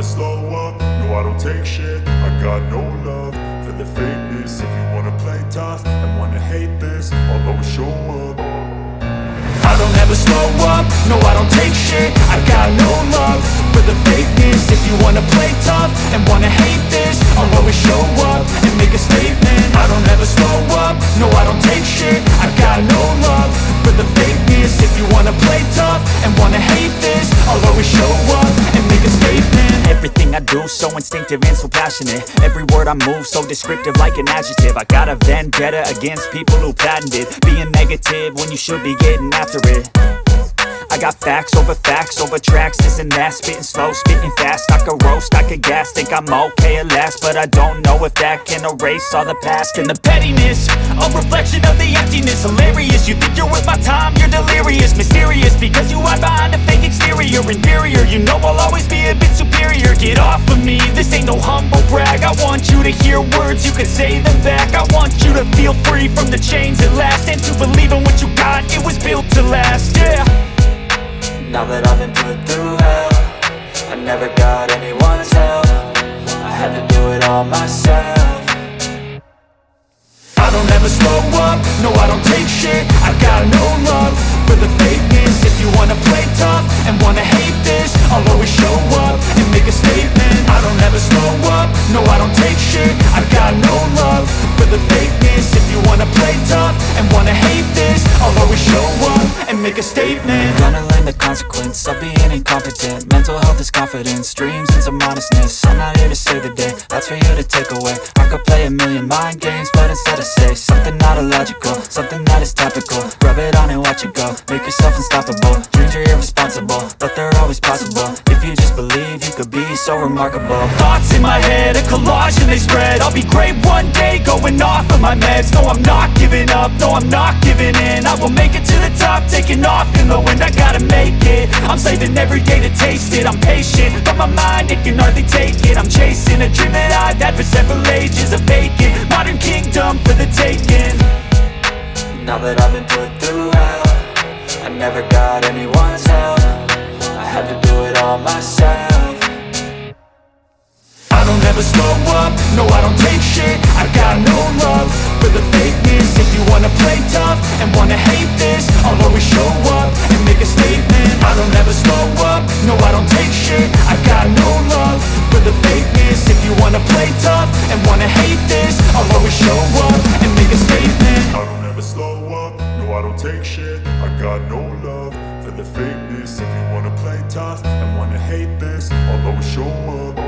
slow up, no I don't take shit. I got no love for the fakeness. If you wanna play tough and wanna hate this, I'll always show up. I don't ever slow up, no I don't take shit. I got no love for the fakeness. If you wanna play tough and wanna hate this, I'll always show up and make a statement. I don't ever slow up, no I don't take shit. I got no love for the fakeness. If you wanna play tough and wanna hate this, I'll always show up and make a statement. Everything I do so instinctive and so passionate. Every word I move so descriptive like an adjective. I got a vendetta against people who patented being negative when you should be getting after it. I got facts over tracks, this and that. Spitting slow, spitting fast. I could roast, I could gas. Think I'm okay at last, but I don't know if that can erase all the past. And the pettiness, a reflection of the emptiness. Hilarious, you think you're worth my time, you're delirious. Mysterious, because you hide behind a fake exterior. Inferior, you know I'll always be a bit superior. Get off of me, this ain't no humble brag. I want you to hear words, you can say them back. I want you to feel free from the chains at last, and to believe in what you got, it was built to last, yeah. Now that I've been put through hell, I never got anyone's help. I had to do it all myself. I don't ever slow up, no I don't take shit. I got no love for the fakeness. If you wanna play tough and wanna hate this, I'll always show up and make a statement. I don't ever slow up, no I don't take shit. I got no love for the fakeness. If you wanna play tough and wanna hate this, I'll always show up and make a statement. Gonna learn the consequence of being incompetent. Mental health is confidence, dreams and some honestness. I'm not here to save the day, that's for you to take away. I could play a million mind games, but instead I say something not illogical, something that is topical. Rub it on and watch it go, make yourself unstoppable. Dreams are irresponsible, but they're always possible. If you just believe, you could be so remarkable. Thoughts in my head, a collage and they spread. I'll be great one day, going off of my meds. No, I'm not giving up, no, I'm not giving in. I will make it to the top, taking off in the wind. I gotta make it, I'm saving every day to taste it. I'm patient, but my mind, it can hardly take it. I'm chasing a dream that I've had for several ages. A vacant, modern kingdom for the taking. Now that I've been put through hell, I never got anyone's help. I had to do it all myself. I don't ever slow up, no I don't take shit. I got no love for the fakeness. If you wanna play tough and wanna hate this, I'll always show up and make a statement. I don't ever slow up, no I don't take shit. I got no love for the fakeness. If you wanna play tough and wanna hate this, I'll always show up and make a statement. I don't ever slow up, no I don't take shit. I got no love for the fakeness. If you wanna play tough and wanna hate this, I'll always show up.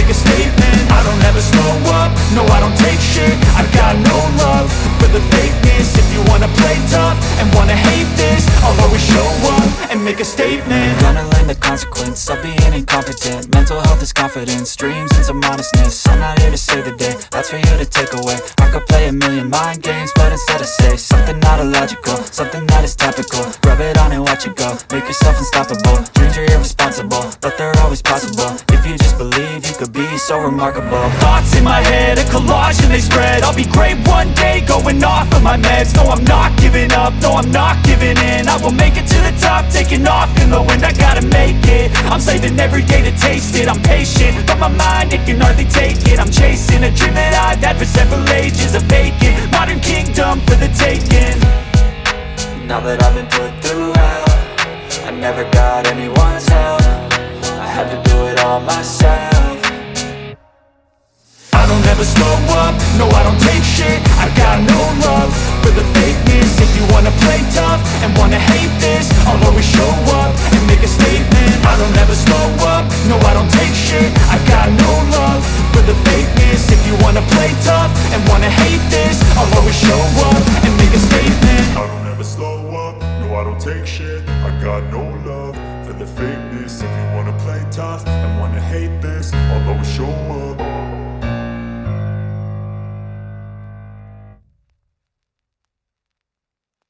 A statement. I don't ever slow up, no I don't take shit. I got no love for the fakeness. If you wanna play tough and wanna hate this, I'll always show up and make a statement. Gonna learn the consequence of being incompetent. Mental health is confidence, dreams and some honestness. I'm not here to save the day, that's for you to take away. I could play a million mind games, but instead I say something not illogical, something that is topical. Rub it on and watch it go, make yourself unstoppable. Dreams are irresponsible, but they're always possible. If you just believe, you could be so remarkable. Thoughts in my head, a collage and they spread. I'll be great one day, going off of my meds. No, I'm not giving up, no, I'm not giving in. I will make it to the top, taking off in the wind. I gotta make it, I'm saving every day to taste it. I'm patient, but my mind, it can hardly take it. I'm chasing a dream that I've had for several ages. A vacant, modern kingdom for the taking. Now that I've been put through hell, I never got anyone's help. I had to do it all myself. I don't ever slow up, no I don't take shit. I got no love for the fakeness. If you wanna play tough and wanna hate this, I'll always show up and make a statement. I don't ever slow up, no I don't take shit. I got no love for the fakeness. If you wanna play tough and wanna hate this, I'll always show up and make a statement. I don't ever slow up, no I don't take shit. I got no love for the fakeness. If you wanna play tough and wanna hate this, I'll always show up.